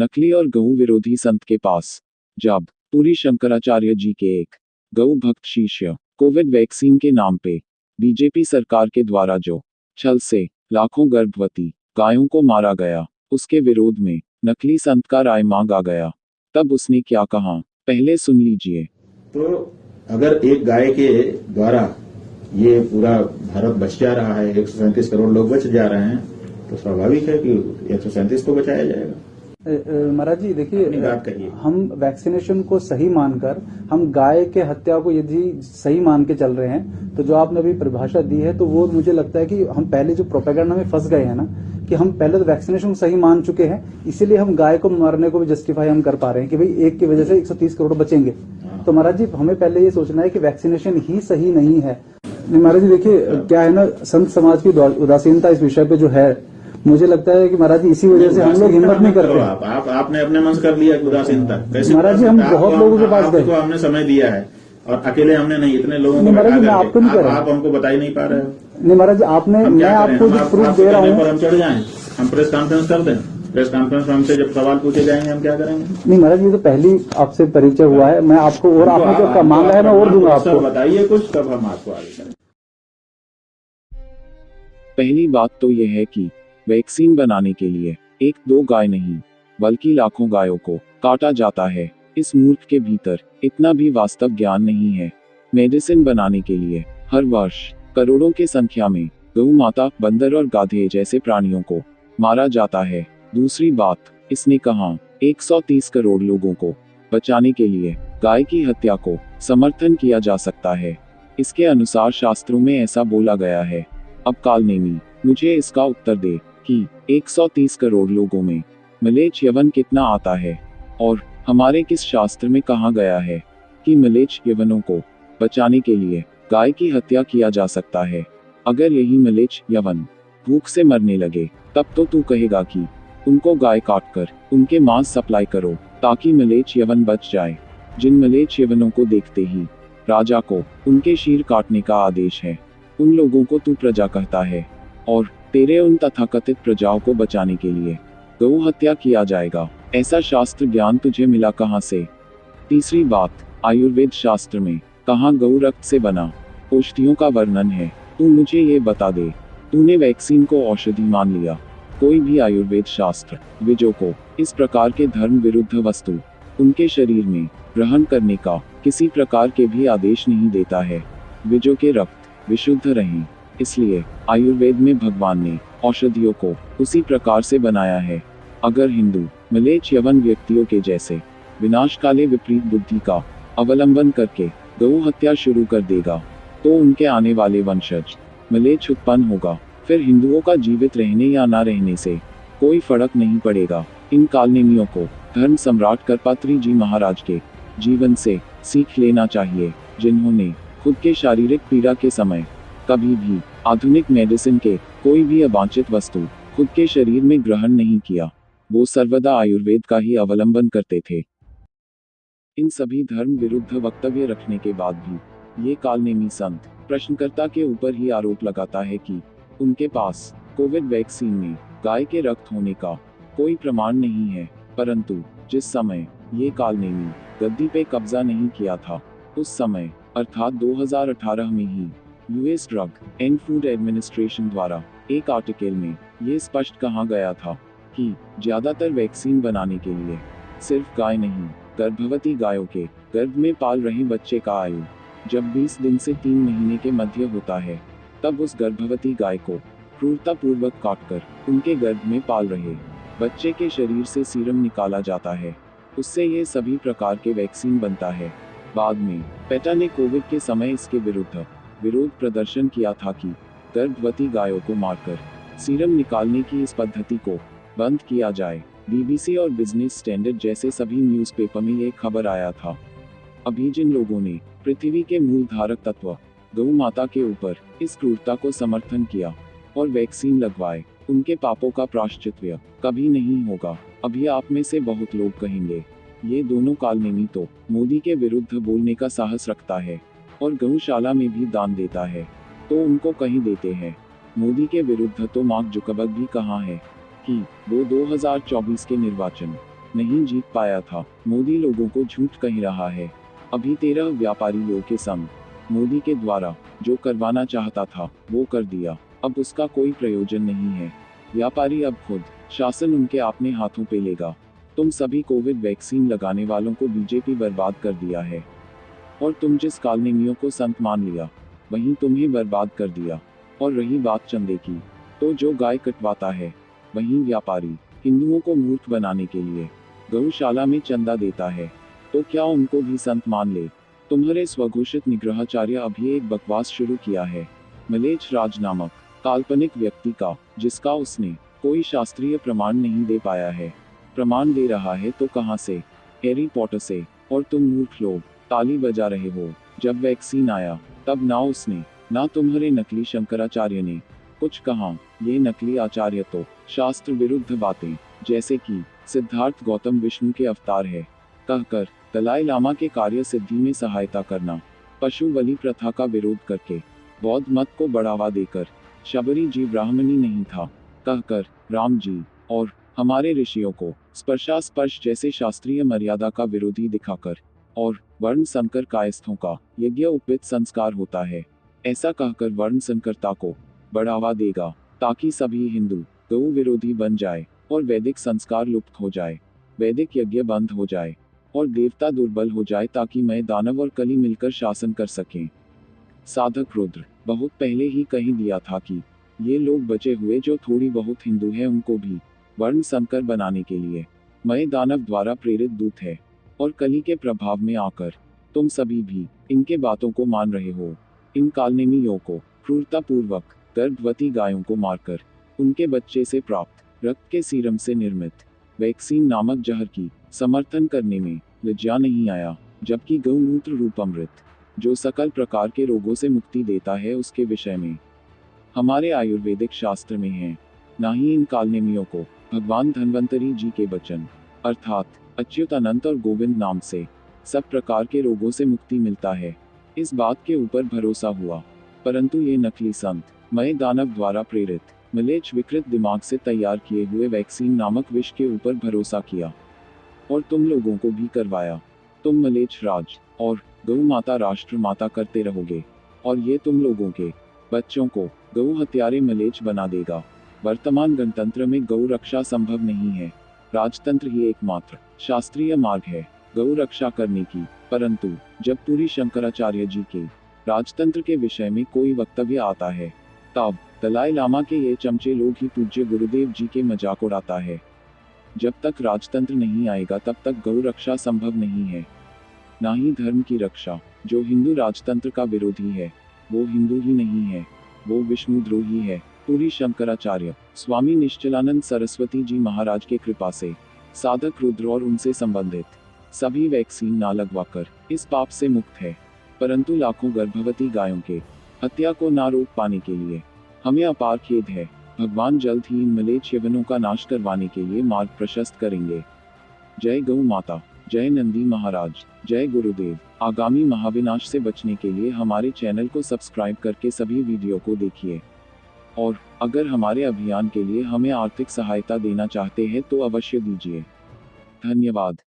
नकली और गऊ विरोधी संत के पास जब पूरी शंकराचार्य जी के एक गऊ भक्त शिष्य कोविड वैक्सीन के नाम पे बीजेपी सरकार के द्वारा जो छल से लाखों गर्भवती गायों को मारा गया, उसके विरोध में नकली संत का राय मांगा गया। तब उसने क्या कहा, पहले सुन लीजिए। तो अगर एक गाय के द्वारा ये पूरा भारत बच जा रहा है, 137 करोड़ लोग बच जा रहे हैं, तो स्वाभाविक है कि 137 को बचाया जाएगा। महाराज जी देखिए, हम वैक्सीनेशन को सही मानकर हम गाय के हत्या को यदि सही मान के चल रहे हैं, तो जो आपने अभी परिभाषा दी है तो वो मुझे लगता है कि हम पहले जो प्रोपेगेंडा में फंस गए हैं ना, कि हम पहले तो वैक्सीनेशन को सही मान चुके हैं, इसीलिए हम गाय को मारने को भी जस्टिफाई हम कर पा रहे हैं कि भाई एक की वजह से 130 करोड़ बचेंगे। तो महाराज जी हमें पहले ये सोचना है कि वैक्सीनेशन ही सही नहीं है। महाराज जी देखिए क्या है ना, संत समाज की उदासीनता इस विषय पे जो है, मुझे लगता है कि महाराज जी इसी वजह से हम लोग हिम्मत नहीं करते। आपने अपने मन से कर लिया उदासीनता कैसे? महाराज जी हम बहुत लोगों के पास गए, हमने समय दिया है और अकेले हमने नहीं, इतने लोगों को महाराज जी मैं आपको नहीं कर रहा, आप हमको बता ही नहीं पा रहे हो। नहीं महाराज जी आपने, मैं आपको जो प्रूफ दे रहा हूँ, हम चढ़ जाएं, हम प्रेस कॉन्फ्रेंस कर दें, प्रेस कॉन्फ्रेंस में हमसे जब सवाल पूछे जाएंगे हम क्या करेंगे? नहीं महाराज ये तो पहली आपसे परिचय हुआ है, मैं आपको और आपने जो मांगा है मैं और दूंगा आपको। बताइए कुछ, तब हम आपको आगे करें। पहली बात तो यह है कि वैक्सीन बनाने के लिए एक दो गाय नहीं बल्कि लाखों गायों को काटा जाता है। इस मूर्ख के भीतर इतना भी वास्तव ज्ञान नहीं है। मेडिसिन बनाने के लिए हर वर्ष करोड़ों के संख्या में गऊ माता, बंदर और गाधे जैसे प्राणियों को मारा जाता है। दूसरी बात, इसने कहा 130 करोड़ लोगों को बचाने के लिए गाय की हत्या को समर्थन किया जा सकता है। इसके अनुसार शास्त्रों में ऐसा बोला गया है। अब कालनेमी मुझे इसका उत्तर दे कि 130 करोड़ लोगों में मलेच्छ यवन कितना आता है, और हमारे किस शास्त्र में कहा गया है कि मलेच्छ यवनों को बचाने के लिए गाय की हत्या किया जा सकता है। अगर यही मलेच्छ यवन भूख से मरने लगे, तब तो तू कहेगा कि उनको गाय काट कर उनके मांस सप्लाई करो ताकि मलेच्छ यवन बच जाए। जिन मलेच्छ यवनों को देखते ही राजा को उनके शीर काटने का आदेश है, उन लोगों को तू प्रजा कहता है, और तेरे उन तथाकथित प्रजाओं को बचाने के लिए गौ हत्या किया जाएगा। ऐसा शास्त्र ज्ञान तुझे मिला कहां से? तीसरी बात, आयुर्वेद शास्त्र में कहां गौ रक्त से बना औषधियों का वर्णन है? तू मुझे ये बता दे। तूने वैक्सीन को औषधि मान लिया। कोई भी आयुर्वेद शास्त्र विजों को इस प्रकार के धर्म विरुद्ध वस्तु उनके शरीर में ग्रहण करने का किसी प्रकार के भी आदेश नहीं देता है। विजों के रक्त विशुद्ध रहें, इसलिए आयुर्वेद में भगवान ने औषधियों को उसी प्रकार से बनाया है। अगर हिंदू मलेच्छ यवन व्यक्तियों के जैसे विनाशकाले विपरीत बुद्धि का अवलंबन करके गौ हत्या शुरू कर देगा, तो उनके आने वाले वंशज मलेच्छ उत्पन्न होगा। फिर हिंदुओं का जीवित रहने या ना रहने से कोई फर्क नहीं पड़ेगा। इन कालनेमियों को धर्म सम्राट करपात्री जी महाराज के जीवन से सीख लेना चाहिए, जिन्होंने खुद के शारीरिक पीड़ा के समय कभी भी आधुनिक मेडिसिन के कोई भी अवांछित वस्तु खुद के शरीर में ग्रहण नहीं किया। वो सर्वदा आयुर्वेद का ही अवलंबन करते थे। इन सभी धर्म विरुद्ध वक्तव्य रखने के बाद भी ये कालनेमी संत प्रश्नकर्ता के ऊपर ही आरोप लगाता है कि उनके पास कोविड वैक्सीन में गाय के रक्त होने का कोई प्रमाण नहीं है। परंतु जिस समय ये कालनेमी गद्दी पे कब्जा नहीं किया था, उस समय अर्थात 2018 में ही US Drug and Food Administration द्वारा एक आर्टिकल में ये स्पष्ट कहा गया था कि ज्यादातर वैक्सीन बनाने के लिए सिर्फ गाय नहीं, गर्भवती गायों के गर्भ में पाल रहे बच्चे का आयु जब 20 दिन से 3 महीने के मध्य होता है, तब उस गर्भवती गाय को क्रूरतापूर्वक काटकर उनके गर्भ में पाल रहे बच्चे के शरीर से सीरम निकाला जाता है। उससे ये सभी प्रकार के वैक्सीन बनता है। बाद में पेटा ने कोविड के समय इसके विरुद्ध विरोध प्रदर्शन किया था कि गर्भवती गायों को मारकर सीरम निकालने की इस पद्धति को बंद किया जाए। बीबीसी और बिजनेस स्टैंडर्ड जैसे सभी न्यूज़पेपर में ये खबर आया था। अभी जिन लोगों ने पृथ्वी के मूल धारक तत्व गौ माता के ऊपर इस क्रूरता को समर्थन किया और वैक्सीन लगवाए, उनके पापों का प्रायश्चित कभी नहीं होगा। अभी आप में से बहुत लोग कहेंगे, ये दोनों कालनेमी तो मोदी के विरुद्ध बोलने का साहस रखता है और गौशाला में भी दान देता है, तो उनको कहीं देते हैं। मोदी के विरुद्ध तो मार्क जुकरबर्ग भी कहा है कि वो 2024 के निर्वाचन नहीं जीत पाया था। मोदी लोगों को झूठ कह रहा है। अभी 13 व्यापारियों के संग मोदी के द्वारा जो करवाना चाहता था वो कर दिया। अब उसका कोई प्रयोजन नहीं है। व्यापारी अब खुद शासन उनके अपने हाथों पे लेगा। तुम सभी कोविड वैक्सीन लगाने वालों को बीजेपी बर्बाद कर दिया है। और तुम जिस कालनेमियों को संत मान लिया वहीं तुम्हें बर्बाद कर दिया। और रही बात चंदे की, तो जो गाय कटवाता है वहीं व्यापारी हिंदुओं को मूर्ख बनाने के लिए गौशाला में चंदा देता है, तो क्या उनको भी संत मान ले? तुम्हारे स्वघोषित निग्रहाचार्य अभी एक बकवास शुरू किया है। मलेच्छ राज नामक काल्पनिक व्यक्ति का, जिसका उसने कोई शास्त्रीय प्रमाण नहीं दे पाया है। प्रमाण दे रहा है तो कहां से? हैरी पॉटर से। और तुम मूर्ख लोग ताली बजा रहे हो। जब वैक्सीन आया तब ना उसने ना तुम्हारे नकली शंकराचार्य ने कुछ कहा। ये नकली आचार्य तो शास्त्र विरुद्ध बातें, जैसे कि सिद्धार्थ गौतम विष्णु के अवतार है कहकर दलाई लामा के कार्य सिद्धि में सहायता करना, पशु बलि प्रथा का विरोध करके बौद्ध मत को बढ़ावा देकर शबरी जी ब्राह्मणी नहीं था कहकर राम जी और हमारे ऋषियों को स्पर्शास्पर्श जैसे शास्त्रीय मर्यादा का विरोधी दिखाकर और वर्ण संकर कायस्थों का यज्ञ उपवित संस्कार होता है ऐसा कहकर वर्ण संकरता को बढ़ावा देगा, ताकि सभी हिंदू गौ विरोधी बन जाए और वैदिक संस्कार लुप्त हो जाए, वैदिक यज्ञ बंद हो जाए और देवता दुर्बल हो जाए, ताकि मैं दानव और कली मिलकर शासन कर सकें। साधक रुद्र बहुत पहले ही कह दिया था कि ये लोग बचे हुए जो थोड़ी बहुत हिंदू हैं उनको भी वर्ण संकर बनाने के लिए मैं दानव द्वारा प्रेरित दूत है। और कली के प्रभाव में आकर तुम सभी भी इनके बातों को मान रहे हो। इन कालनेमियों को क्रूरतापूर्वक गर्भवती गायों को मारकर उनके बच्चे से प्राप्त रक्त के सीरम से निर्मित वैक्सीन नामक जहर की समर्थन करने में लज्जा नहीं आया, जबकि गौमूत्र रूप अमृत जो सकल प्रकार के रोगों से मुक्ति देता है उसके विषय में हमारे आयुर्वेदिक शास्त्र में है। ना ही इन कालनेमियों को भगवान धन्वंतरी जी के वचन अर्थात अच्युत अनंत और गोविंद नाम से सब प्रकार के रोगों से मुक्ति मिलता है, इस बात के ऊपर भरोसा हुआ। परंतु ये नकली संत मय दानव द्वारा प्रेरित मलेच्छ विकृत दिमाग से तैयार किए हुए वैक्सीन नामक विष के ऊपर भरोसा किया और तुम लोगों को भी करवाया। तुम मलेच्छ राज और गौ माता राष्ट्र माता करते रहोगे और ये तुम लोगों के बच्चों को गौ हत्यारे मलेच्छ बना देगा। वर्तमान गणतंत्र में गौ रक्षा संभव नहीं है। राजतंत्र ही एकमात्र शास्त्रीय मार्ग है गौ रक्षा करने की। परंतु जब पूरी शंकराचार्य जी के राजतंत्र के विषय में कोई वक्तव्य आता है तब दलाई लामा के ये चमचे लोग ही पूज्य गुरुदेव जी के मजाक उड़ाता है। जब तक राजतंत्र नहीं आएगा तब तक गौ रक्षा संभव नहीं है, ना ही धर्म की रक्षा। जो हिंदू राजतंत्र का विरोधी है वो हिंदू ही नहीं है, वो विष्णुद्रोही है। पूरी शंकराचार्य स्वामी निश्चलानंद सरस्वती जी महाराज के कृपा से साधक रुद्र और उनसे संबंधित सभी वैक्सीन ना लगवाकर इस पाप से मुक्त है। परंतु लाखों गर्भवती गायों के हत्या को ना रोक पाने के लिए हमें अपार खेद है। भगवान जल्द ही इन मलेच्छ यवनों का नाश करवाने के लिए मार्ग प्रशस्त करेंगे। जय गौ माता, जय नंदी महाराज, जय गुरुदेव। आगामी महाविनाश से बचने के लिए हमारे चैनल को सब्सक्राइब करके सभी वीडियो को देखिए और अगर हमारे अभियान के लिए हमें आर्थिक सहायता देना चाहते हैं तो अवश्य दीजिए। धन्यवाद।